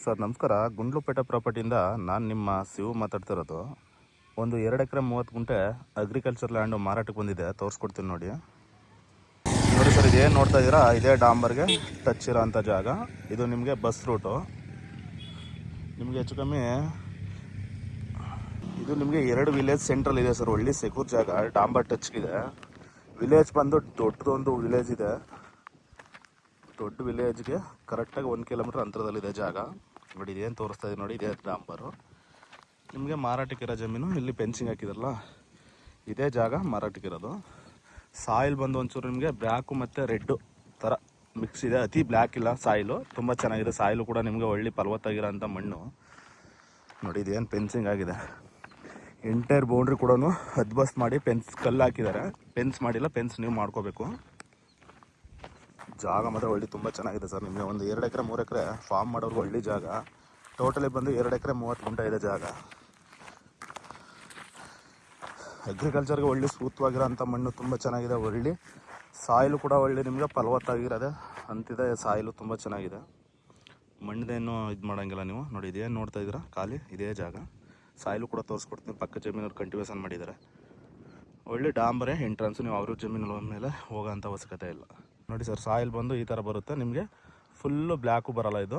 Sir ನಮಸ್ಕಾರ. ಗುಂಡ್ಲುಪೇಟೆ ಪ್ರಾಪರ್ಟಿಯಿಂದ ನಾನು ನಿಮ್ಮ ಶಿವು ಮಾತಾಡ್ತಿರೋದು. ಒಂದು 2 ಎಕರೆ 30 ಗುಂಟೆ ಅಗ್ರಿಕಲ್ಚರ್ ಲ್ಯಾಂಡು ಮಾರಾಟಕ್ಕೆ ಬಂದಿದೆ, ತೋರಿಸ್ಕೊಡ್ತೀನಿ ನೋಡಿ. ನೋಡಿ ಸರ್, ಇದೇನು ನೋಡ್ತಾ ಇದ್ದೀರಾ, ಇದೇ ಡಾಂಬರ್ಗೆ ಟಚ್ ಇರೋ ಅಂಥ ಜಾಗ. ಇದು ನಿಮಗೆ ಬಸ್ ರೂಟು. ನಿಮಗೆ ಹೆಚ್ಚು ಕಮ್ಮಿ ಇದು ನಿಮಗೆ 2 ವಿಲೇಜ್ ಸೆಂಟ್ರಲ್ ಇದೆ ಸರ್. ಒಳ್ಳೆ ಸೆಕ್ಯೂರ್ ಜಾಗ, ಡಾಂಬರ್ ಟಚ್ಗಿದೆ. ವಿಲೇಜ್ ಬಂದು ದೊಡ್ಡದೊಂದು ವಿಲೇಜ್ ಇದೆ. ದೊಡ್ಡ ವಿಲೇಜ್ಗೆ ಕರೆಕ್ಟಾಗಿ 1 ಕಿಲೋಮೀಟರ್ ಅಂತರದಲ್ಲಿದೆ ಜಾಗ. ನೋಡಿ ಇದೇನು ತೋರಿಸ್ತಾ ಇದೆ ನೋಡಿ, ಇದೇ ಡಾಂಬರು. ನಿಮಗೆ ಮಾರಾಟಕ್ಕಿರೋ ಜಮೀನು. ಇಲ್ಲಿ ಫೆನ್ಸಿಂಗ್ ಹಾಕಿದಾರಲ್ಲ, ಇದೇ ಜಾಗ ಮಾರಾಟಕ್ಕಿರೋದು. ಸಾಯಿಲ್ ಬಂದು ಒಂಚೂರು ನಿಮಗೆ ಬ್ಲ್ಯಾಕು ಮತ್ತು ರೆಡ್ಡು ಥರ ಮಿಕ್ಸ್ ಇದೆ. ಅತಿ ಬ್ಲ್ಯಾಕ್ ಇಲ್ಲ ಸಾಯಿಲು, ತುಂಬ ಚೆನ್ನಾಗಿದೆ. ಸಾಯಿಲು ಕೂಡ ನಿಮಗೆ ಒಳ್ಳೆ ಫಲವತ್ತಾಗಿರೋ ಅಂಥ ಮಣ್ಣು. ನೋಡಿ ಇದೇನು ಫೆನ್ಸಿಂಗ್ ಆಗಿದೆ. ಎಂಟೈರ್ ಬೌಂಡ್ರಿ ಕೂಡ ಹದ್ಬಸ್ಟ್ ಮಾಡಿ ಕಲ್ಲು ಹಾಕಿದ್ದಾರೆ. ಫೆನ್ಸ್ ಮಾಡಿಲ್ಲ, ಫೆನ್ಸ್ ನೀವು ಮಾಡ್ಕೋಬೇಕು. ಜಾಗ ಮಾತ್ರ ಒಳ್ಳೆ ತುಂಬ ಚೆನ್ನಾಗಿದೆ ಸರ್. ನಿಮಗೆ ಒಂದು 2 ಎಕರೆ 3 ಎಕರೆ ಫಾರ್ಮ್ ಮಾಡೋರ್ಗೆ ಒಳ್ಳೆ ಜಾಗ. ಟೋಟಲಿ ಬಂದು 2 ಎಕರೆ 30 ಗುಂಟೆ ಇದೆ ಜಾಗ. ಅಗ್ರಿಕಲ್ಚರ್ಗೆ ಒಳ್ಳೆ ಸೂಕ್ತವಾಗಿರೋ ಅಂಥ ಮಣ್ಣು, ತುಂಬ ಚೆನ್ನಾಗಿದೆ. ಒಳ್ಳೆ ಸಾಯಿಲು ಕೂಡ ಒಳ್ಳೆ ನಿಮಗೆ ಫಲವತ್ತಾಗಿರೋದೆ ಅಂತಿದೆ. ಸಾಯಿಲು ತುಂಬ ಚೆನ್ನಾಗಿದೆ. ಮಣ್ಣದೇನು ಇದು ಮಾಡೋಂಗಿಲ್ಲ ನೀವು. ನೋಡಿ ಇದೇನು ನೋಡ್ತಾ ಇದ್ದೀರಾ ಖಾಲಿ, ಇದೇ ಜಾಗ. ಸಾಯಿಲು ಕೂಡ ತೋರಿಸ್ಕೊಡ್ತೀನಿ. ಪಕ್ಕ ಜಮೀನವ್ರು ಕಲ್ಟಿವೇಷನ್ ಮಾಡಿದ್ದಾರೆ. ಒಳ್ಳೆ ಡಾಂಬರೇ ಎಂಟ್ರೆನ್ಸು. ನೀವು ಅವ್ರ ಜಮೀನು ಮೇಲೆ ಹೋಗೋಂಥ ಅವಶ್ಯಕತೆ ಇಲ್ಲ. ನೋಡಿ ಸರ್, ಸಾಯಿಲ್ ಬಂದು ಈ ಥರ ಬರುತ್ತೆ ನಿಮಗೆ. ಫುಲ್ಲು ಬ್ಲ್ಯಾಕು ಬರೋಲ್ಲ ಇದು,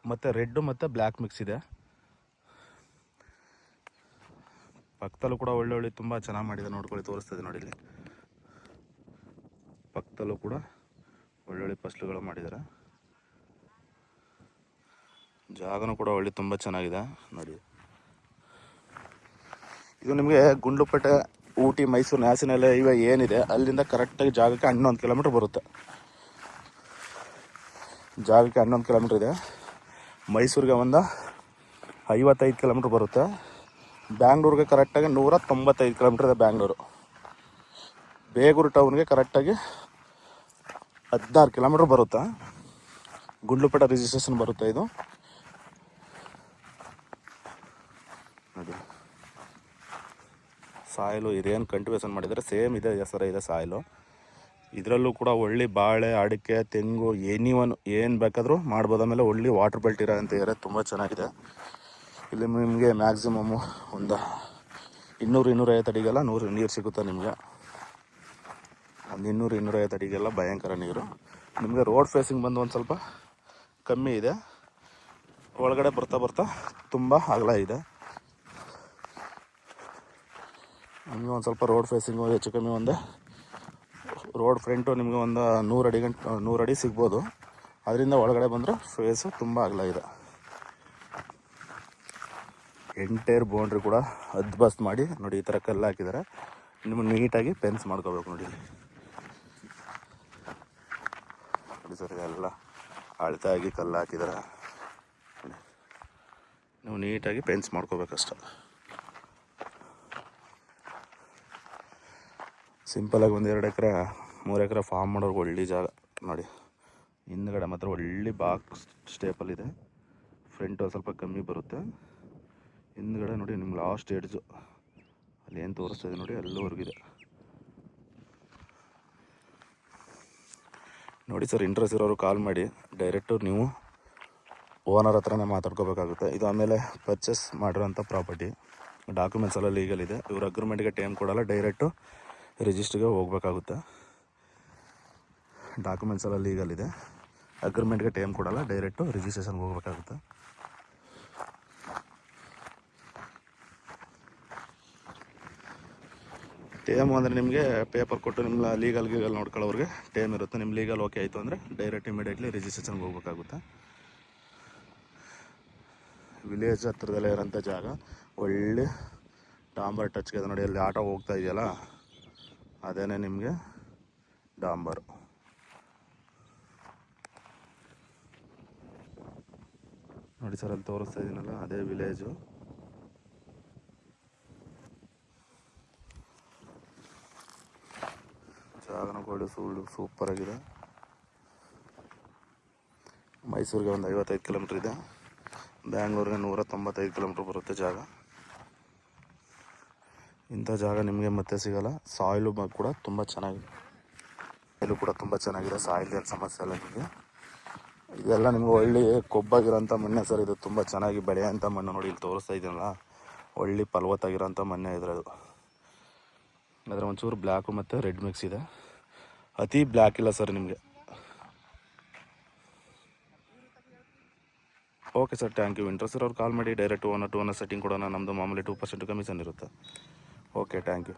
ಮತ್ತು ರೆಡ್ಡು ಮತ್ತು ಬ್ಲ್ಯಾಕ್ ಮಿಕ್ಸ್ ಇದೆ. ಪಕ್ಕದಲ್ಲೂ ಕೂಡ ಒಳ್ಳೆ ತುಂಬ ಚೆನ್ನಾಗಿ ಮಾಡಿದೆ. ನೋಡ್ಕೊಳ್ಳಿ, ತೋರಿಸ್ತದೆ ನೋಡಿ. ಇಲ್ಲಿ ಪಕ್ಕದಲ್ಲೂ ಕೂಡ ಒಳ್ಳೊಳ್ಳೆ ಫಸ್ಲುಗಳು ಮಾಡಿದ್ದಾರೆ. ಜಾಗನೂ ಕೂಡ ಒಳ್ಳೆ ತುಂಬ ಚೆನ್ನಾಗಿದೆ ನೋಡಿ. ಇದು ನಿಮಗೆ ಗುಂಡ್ಲುಪೇಟೆ, ಊಟಿ, ಮೈಸೂರು ನ್ಯಾಷನಲ್ ಹೈವೇ ಏನಿದೆ ಅಲ್ಲಿಂದ ಕರೆಕ್ಟಾಗಿ ಜಾಗಕ್ಕೆ 11 ಕಿಲೋಮೀಟ್ರ್ ಬರುತ್ತೆ. ಜಾಗಕ್ಕೆ 11 ಕಿಲೋಮೀಟ್ರ್ ಇದೆ. ಮೈಸೂರಿಗೆ ಒಂದು 55 ಕಿಲೋಮೀಟ್ರ್ ಬರುತ್ತೆ. ಬ್ಯಾಂಗ್ಳೂರಿಗೆ ಕರೆಕ್ಟಾಗಿ 195 ಕಿಲೋಮೀಟ್ರ್ ಇದೆ ಬ್ಯಾಂಗ್ಳೂರು. ಬೇಗೂರು ಟೌನ್ಗೆ ಕರೆಕ್ಟಾಗಿ 16 ಕಿಲೋಮೀಟ್ರ್ ಬರುತ್ತೆ. ಗುಂಡ್ಲುಪೇಟೆ ರಿಜಿಸ್ಟ್ರೇಷನ್ ಬರುತ್ತೆ ಇದು ನೋಡಿ. ಸಾಯಿಲು ಇದೇನು ಕಲ್ಟಿವೇಷನ್ ಮಾಡಿದರೆ ಸೇಮ್ ಇದೆ ಹೆಸರು ಇದೆ ಸಾಯಿಲು. ಇದರಲ್ಲೂ ಕೂಡ ಒಳ್ಳೆ ಬಾಳೆ, ಅಡಿಕೆ, ತೆಂಗು, ಎನಿವನ್ ಏನು ಬೇಕಾದರೂ ಮಾಡ್ಬೋದು. ಆಮೇಲೆ ಒಳ್ಳೆ ವಾಟರ್ ಬೆಲ್ಟ್ ಇರೋ ಅಂತ ಇರೋ ತುಂಬ ಚೆನ್ನಾಗಿದೆ. ಇಲ್ಲಿ ನಿಮಗೆ ಮ್ಯಾಕ್ಸಿಮಮ್ಮು ಒಂದು 200-250 ಅಡಿಗೆಲ್ಲ ನೀರು ಸಿಗುತ್ತೆ ನಿಮಗೆ. ಒಂದು 200-250 ಅಡಿಗೆಲ್ಲ ಭಯಂಕರ ನೀರು. ನಿಮಗೆ ರೋಡ್ ಫೇಸಿಂಗ್ ಬಂದು ಒಂದು ಸ್ವಲ್ಪ ಕಮ್ಮಿ ಇದೆ. ಒಳಗಡೆ ಬರ್ತಾ ತುಂಬ ಅಗಲ ಇದೆ. ನಿಮಗೆ ಒಂದು ಸ್ವಲ್ಪ ರೋಡ್ ಫೇಸಿಂಗು ಹೆಚ್ಚು ಕಮ್ಮಿ ಒಂದು ರೋಡ್ ಫ್ರಂಟು ನಿಮಗೆ ಒಂದು 100 ಅಡಿ ಸಿಗ್ಬೋದು. ಅದರಿಂದ ಒಳಗಡೆ ಬಂದರೆ ಫೇಸು ತುಂಬ ಅಗಲ ಇದೆ. ಎಂಟೈರ್ ಬೌಂಡ್ರಿ ಕೂಡ ಹದ್ಬಸ್ಟ್ ಮಾಡಿ ನೋಡಿ, ಈ ಥರ ಕಲ್ಲು ಹಾಕಿದ್ದಾರೆ. ನಿಮಗೆ ನೀಟಾಗಿ ಫೆನ್ಸ್ ಮಾಡ್ಕೋಬೇಕು ನೋಡಿ. ನೋಡಿ ಸರ್, ಎಲ್ಲ ಅಳತೆಯಾಗಿ ಕಲ್ಲು ಹಾಕಿದ್ದಾರೆ. ನೀವು ನೀಟಾಗಿ ಫೆನ್ಸ್ ಮಾಡ್ಕೋಬೇಕಷ್ಟೆ. ಸಿಂಪಲಾಗಿ ಒಂದು 2 ಎಕರೆ 3 ಎಕರೆ ಫಾರ್ಮ್ ಮಾಡೋರ್ಗೆ ಒಳ್ಳೆ ಜಾಗ ನೋಡಿ. ಹಿಂದ್ಗಡೆ ಮಾತ್ರ ಒಳ್ಳೆ ಬಾಕ್ಸ್ ಸ್ಟೇಪಲ್ಲಿದೆ. ಫ್ರಂಟು ಸ್ವಲ್ಪ ಕಮ್ಮಿ ಬರುತ್ತೆ. ಹಿಂದ್ಗಡೆ ನೋಡಿ ನಿಮ್ಗೆ ಲಾಸ್ಟ್ ಎಡ್ಜು ಅಲ್ಲಿ ಏನು ತೋರಿಸ್ತಾ ಇದೆ ನೋಡಿ, ಅಲ್ಲಿವರೆಗಿದೆ ನೋಡಿ. ಸರ್, ಇಂಟ್ರೆಸ್ಟ್ ಇರೋರು ಕಾಲ್ ಮಾಡಿ. ಡೈರೆಕ್ಟು ನೀವು ಓನರ್ ಹತ್ರನೇ ಮಾತಾಡ್ಕೋಬೇಕಾಗುತ್ತೆ. ಇದು ಆಮೇಲೆ ಪರ್ಚೇಸ್ ಮಾಡಿರೋಂಥ ಪ್ರಾಪರ್ಟಿ. ಡಾಕ್ಯುಮೆಂಟ್ಸ್ ಎಲ್ಲ ಲೀಗಲ್ ಇದೆ. ಇವರು ಅಗ್ರಿಮೆಂಟ್ಗೆ ಟೈಮ್ ಕೊಡಲ್ಲ, ಡೈರೆಕ್ಟು ರಿಜಿಸ್ಟ್ರಿಗೆ ಹೋಗ್ಬೇಕಾಗುತ್ತೆ. ಡಾಕ್ಯುಮೆಂಟ್ಸ್ ಎಲ್ಲ ಲೀಗಲ್ ಇದೆ. ಅಗ್ರಿಮೆಂಟ್ಗೆ ಟೈಮ್ ಕೊಡಲ್ಲ, ಡೈರೆಕ್ಟು ರಿಜಿಸ್ಟ್ರೇಷನ್ಗೆ ಹೋಗ್ಬೇಕಾಗುತ್ತೆ. ಟೈಮು ಅಂದರೆ ನಿಮಗೆ ಪೇಪರ್ ಕೊಟ್ಟು ನಿಮ್ಮ ಲೀಗಲ್ ನೋಡ್ಕೊಳ್ಳೋರಿಗೆ ಟೈಮ್ ಇರುತ್ತೆ. ನಿಮ್ಮ ಲೀಗಲ್ ಓಕೆ ಆಯಿತು ಅಂದರೆ ಡೈರೆಕ್ಟ್ ಇಮಿಡಿಯೇಟ್ಲಿ ರಿಜಿಸ್ಟ್ರೇಷನ್ಗೆ ಹೋಗ್ಬೇಕಾಗುತ್ತೆ. ವಿಲೇಜ್ ಹತ್ರದಲ್ಲೇ ಇರೋಂಥ ಜಾಗ. ಒಳ್ಳೆ ಡಾಂಬರ್ ಟಚ್ಗೆ ಇದೆ ನೋಡಿ. ಅಲ್ಲಿ ಆಟೋ ಹೋಗ್ತಾ ಇದೆಯಲ್ಲ, ಅದೇನೇ ನಿಮಗೆ ಡಾಂಬರು. ನೋಡಿ ಸರ್, ಅಲ್ಲಿ ತೋರಿಸ್ತಾ ಇದ್ದೀನಲ್ಲ, ಅದೇ ವಿಲೇಜು. ಜಾಗನ ಗೋಲ್ಡ್ ಸೂಪರಾಗಿದೆ. ಮೈಸೂರಿಗೆ ಒಂದು 55 ಕಿಲೋಮೀಟ್ರ್ ಇದೆ. ಬ್ಯಾಂಗ್ಳೂರಿಗೆ 195 ಕಿಲೋಮೀಟ್ರ್ ಬರುತ್ತೆ ಜಾಗ. ಇಂಥ ಜಾಗ ನಿಮಗೆ ಮತ್ತೆ ಸಿಗೋಲ್ಲ. ಸಾಯಿಲು ಕೂಡ ತುಂಬ ಚೆನ್ನಾಗಿದೆ. ಸಾಯಿಲು ಕೂಡ ತುಂಬ ಚೆನ್ನಾಗಿದೆ. ಸಾಯಿಲ್ ಏನು ಸಮಸ್ಯೆ ಇಲ್ಲ ನಿಮಗೆ. ಇದೆಲ್ಲ ನಿಮ್ಗೆ ಒಳ್ಳೆ ಕೊಬ್ಬಾಗಿರೋಂಥ ಮಣ್ಣೆ ಸರ್. ಇದು ತುಂಬ ಚೆನ್ನಾಗಿ ಬೆಳೆಯೋಂಥ ಮಣ್ಣು. ನೋಡಿ ಇಲ್ಲಿ ತೋರಿಸ್ತಾ ಇದ್ದೀನಲ್ಲ, ಒಳ್ಳೆ ಫಲವತ್ತಾಗಿರೋಂಥ ಮಣ್ಣೆ ಇದ್ರದು. ಅದರ ಒಂಚೂರು ಬ್ಲ್ಯಾಕು ಮತ್ತು ರೆಡ್ ಮಿಕ್ಸ್ ಇದೆ, ಅತಿ ಬ್ಲ್ಯಾಕ್ ಇಲ್ಲ ಸರ್ ನಿಮಗೆ. Okay sir, thank you. Interest ಅವ್ರು ಕಾಲ್ ಮಾಡಿ, ಡೈರೆಕ್ಟ್ 1 or 2 ಸೆಟ್ಟಿಂಗ್ ಕೊಡೋಣ. ನಮ್ಮದು ಮಾಮೂಲಿ 2% ಕಮಿಷನ್ ಇರುತ್ತೆ. Okay, thank you.